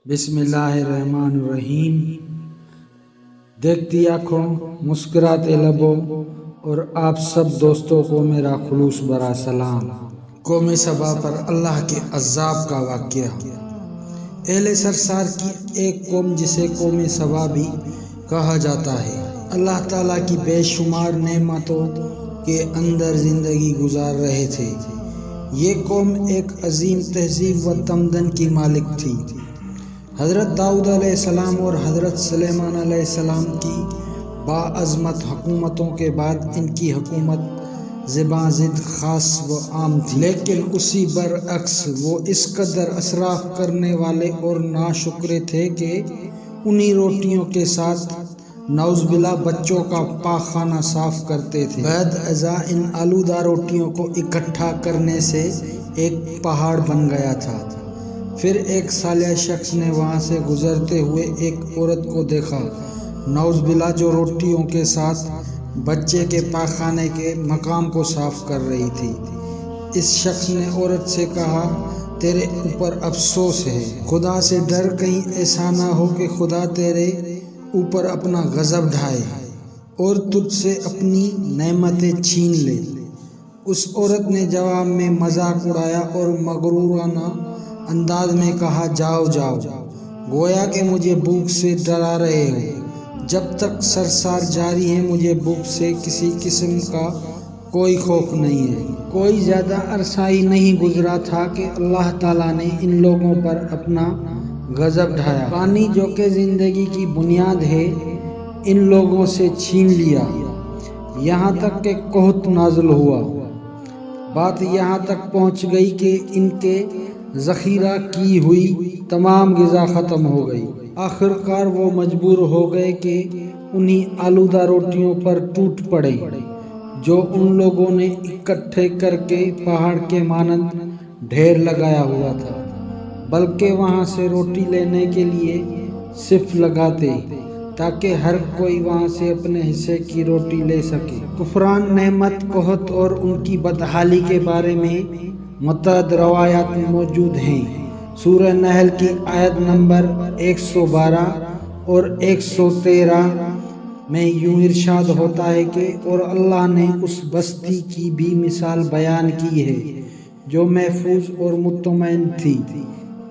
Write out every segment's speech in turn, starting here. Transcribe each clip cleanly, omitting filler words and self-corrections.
بسم اللہ الرحمن الرحیم۔ دیکھتی آنکھوں، مسکراتے لبوں اور آپ سب دوستوں کو میرا خلوص برا سلام۔ قوم سبا پر اللہ کے عذاب کا واقعہ۔ اہل سرسار کی ایک قوم جسے قوم سبا بھی کہا جاتا ہے، اللہ تعالیٰ کی بے شمار نعمتوں کے اندر زندگی گزار رہے تھے۔ یہ قوم ایک عظیم تہذیب و تمدن کی مالک تھی۔ حضرت داؤد علیہ السلام اور حضرت سلیمان علیہ السلام کی باعظمت حکومتوں کے بعد ان کی حکومت زباں زد خاص و عام تھی، لیکن اسی برعکس وہ اس قدر اسراف کرنے والے اور ناشکرے تھے کہ انہی روٹیوں کے ساتھ نعوذ باللہ بچوں کا پاخانہ صاف کرتے تھے۔ بعد ازاں ان آلودہ روٹیوں کو اکٹھا کرنے سے ایک پہاڑ بن گیا تھا۔ پھر ایک صالح شخص نے وہاں سے گزرتے ہوئے ایک عورت کو دیکھا، نعوذ باللہ، جو روٹیوں کے ساتھ بچے کے پاخانے کے مقام کو صاف کر رہی تھی۔ اس شخص نے عورت سے کہا، تیرے اوپر افسوس ہے، خدا سے ڈر، کہیں ایسا نہ ہو کہ خدا تیرے اوپر اپنا غضب ڈھائے اور تجھ سے اپنی نعمتیں چھین لے۔ اس عورت نے جواب میں مذاق اڑایا اور مغرورانہ انداز میں کہا، جاؤ جاؤ، گویا کہ مجھے بھوک سے ڈرا رہے ہو۔ جب تک سرسار جاری ہے مجھے بھوک سے کسی قسم کا کوئی خوف نہیں ہے۔ کوئی زیادہ عرصہ ہی نہیں گزرا تھا کہ اللہ تعالیٰ نے ان لوگوں پر اپنا غضب ڈھایا۔ پانی جو کہ زندگی کی بنیاد ہے ان لوگوں سے چھین لیا، یہاں تک کہ قحط نازل ہوا۔ بات یہاں تک پہنچ گئی کہ ان کے ذخیرہ کی ہوئی تمام غذا ختم ہو گئی۔ آخر کار وہ مجبور ہو گئے کہ انہی آلودہ روٹیوں پر ٹوٹ پڑے جو ان لوگوں نے اکٹھے کر کے پہاڑ کے مانند ڈھیر لگایا ہوا تھا، بلکہ وہاں سے روٹی لینے کے لیے صف لگاتے تاکہ ہر کوئی وہاں سے اپنے حصے کی روٹی لے سکے۔ کفران نعمت، قحط اور ان کی بدحالی کے بارے میں متعدد روایات موجود ہیں۔ سورہ نحل کی آیت نمبر 112 اور 113 میں یوں ارشاد ہوتا ہے کہ اور اللہ نے اس بستی کی بھی مثال بیان کی ہے جو محفوظ اور مطمئن تھی،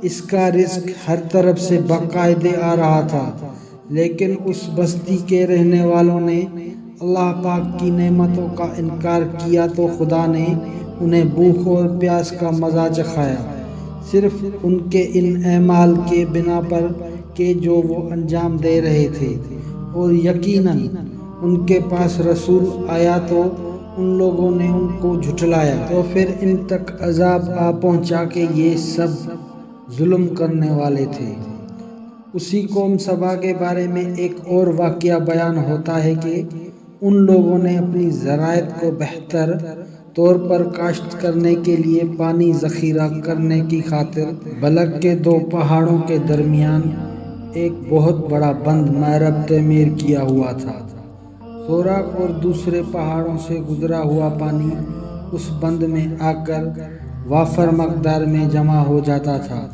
اس کا رزق ہر طرف سے باقاعدے آ رہا تھا، لیکن اس بستی کے رہنے والوں نے اللہ پاک کی نعمتوں کا انکار کیا تو خدا نے انہیں بھوک اور پیاس کا مزہ چکھایا، صرف ان کے ان اعمال کے بنا پر کہ جو وہ انجام دے رہے تھے، اور یقیناً ان کے پاس رسول آیا تو ان لوگوں نے ان کو جھٹلایا، تو پھر ان تک عذاب آ پہنچا کہ یہ سب ظلم کرنے والے تھے۔ اسی قوم سبا کے بارے میں ایک اور واقعہ بیان ہوتا ہے کہ ان لوگوں نے اپنی زراعت کو بہتر طور پر کاشت کرنے کے لیے پانی ذخیرہ کرنے کی خاطر بلک کے دو پہاڑوں کے درمیان ایک بہت بڑا بند محراب تعمیر کیا ہوا تھا۔ سوراخ اور دوسرے پہاڑوں سے گزرا ہوا پانی اس بند میں آ کر وافر مقدار میں جمع ہو جاتا تھا۔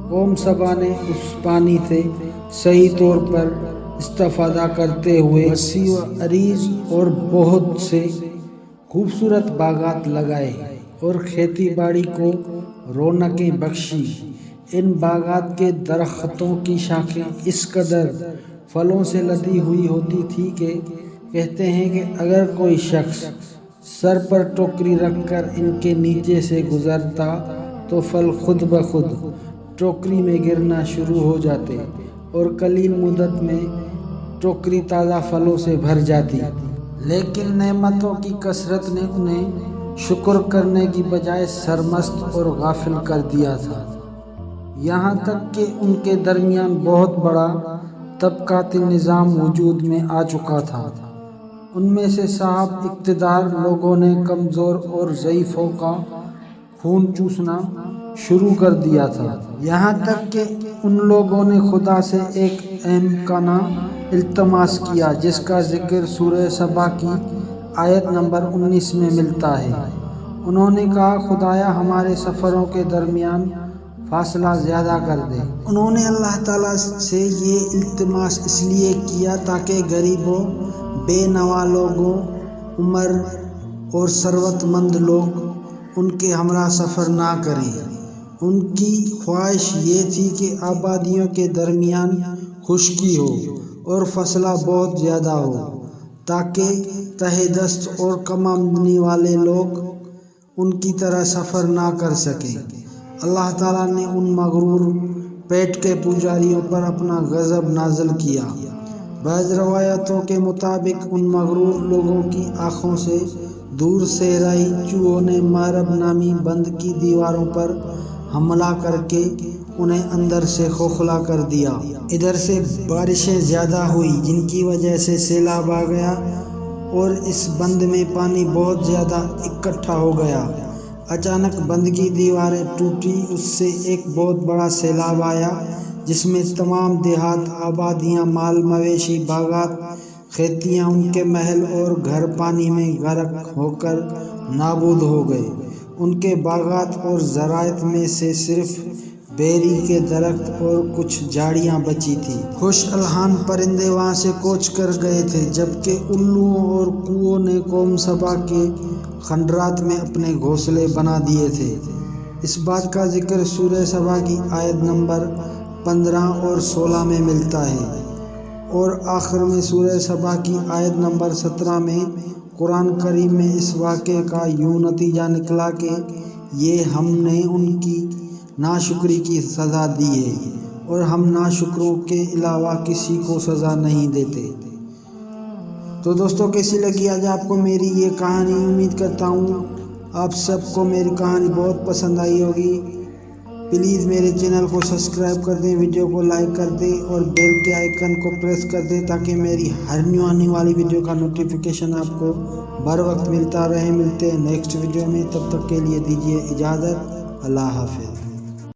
قوم سبا نے اس پانی سے صحیح طور پر استفادہ کرتے ہوئے وسیع و عریض اور بہت سے خوبصورت باغات لگائے اور کھیتی باڑی کو رونقیں بخشی۔ ان باغات کے درختوں کی شاخیں اس قدر پھلوں سے لدی ہوئی ہوتی تھی کہ کہتے ہیں کہ اگر کوئی شخص سر پر ٹوکری رکھ کر ان کے نیچے سے گزرتا تو پھل خود بخود ٹوکری میں گرنا شروع ہو جاتے اور قلیل مدت میں ٹوکری تازہ پھلوں سے بھر جاتی، لیکن نعمتوں کی کثرت نے انہیں شکر کرنے کی بجائے سرمست اور غافل کر دیا تھا، یہاں تک کہ ان کے درمیان بہت بڑا طبقاتی نظام وجود میں آ چکا تھا۔ ان میں سے صاحب اقتدار لوگوں نے کمزور اور ضعیفوں کا خون چوسنا شروع کر دیا تھا، یہاں تک کہ ان لوگوں نے خدا سے ایک احمقانہ التماس کیا جس کا ذکر سورہ سبا کی آیت نمبر 19 میں ملتا ہے۔ انہوں نے کہا، خدایا ہمارے سفروں کے درمیان فاصلہ زیادہ کر دے۔ انہوں نے اللہ تعالیٰ سے یہ التماس اس لیے کیا تاکہ غریبوں، بے نوا لوگوں، عمر اور ثروت مند لوگ ان کے ہمراہ سفر نہ کریں۔ ان کی خواہش یہ تھی کہ آبادیوں کے درمیان خشکی ہو اور فاصلہ بہت زیادہ ہو تاکہ تہ دست اور کم آمدنی والے لوگ ان کی طرح سفر نہ کر سکیں۔ اللہ تعالیٰ نے ان مغرور پیٹ کے پجاریوں پر اپنا غضب نازل کیا۔ بعض روایتوں کے مطابق ان مغرور لوگوں کی آنکھوں سے دور صحرائی چوہوں نے مارب نامی بند کی دیواروں پر حملہ کر کے انہیں اندر سے کھوکھلا کر دیا۔ ادھر سے بارشیں زیادہ ہوئی جن کی وجہ سے سیلاب آ گیا اور اس بند میں پانی بہت زیادہ اکٹھا ہو گیا۔ اچانک بند کی دیواریں ٹوٹی، اس سے ایک بہت بڑا سیلاب آیا جس میں تمام دیہات، آبادیاں، مال مویشی، باغات، کھیتیاں، ان کے محل اور گھر پانی میں غرق ہو کر نابود ہو گئے۔ ان کے باغات اور زراعت میں سے صرف بیری کے درخت اور کچھ جھاڑیاں بچی تھیں۔ خوش الحان پرندے وہاں سے کوچ کر گئے تھے، جبکہ الوؤں اور کوؤں نے قوم سبا کے کھنڈرات میں اپنے گھونسلے بنا دیے تھے۔ اس بات کا ذکر سورہ سبا کی آیت نمبر 15 اور 16 میں ملتا ہے، اور آخر میں سورہ سبا کی آیت نمبر 17 میں قرآن کریم میں اس واقعے کا یوں نتیجہ نکلا کہ یہ ہم نے ان کی ناشکری کی سزا دی ہے اور ہم ناشکروں کے علاوہ کسی کو سزا نہیں دیتے۔ تو دوستوں، کیسی لگی آج آپ کو میری یہ کہانی؟ امید کرتا ہوں آپ سب کو میری کہانی بہت پسند آئی ہوگی۔ پلیز میرے چینل کو سبسکرائب کر دیں، ویڈیو کو لائک کر دیں اور بیل کے آئیکن کو پریس کر دیں تاکہ میری ہر نیو آنے والی ویڈیو کا نوٹیفیکیشن آپ کو بر وقت ملتا رہے۔ ملتے ہیں نیکسٹ ویڈیو میں، تب تک کے لیے دیجیے اجازت۔ اللہ حافظ۔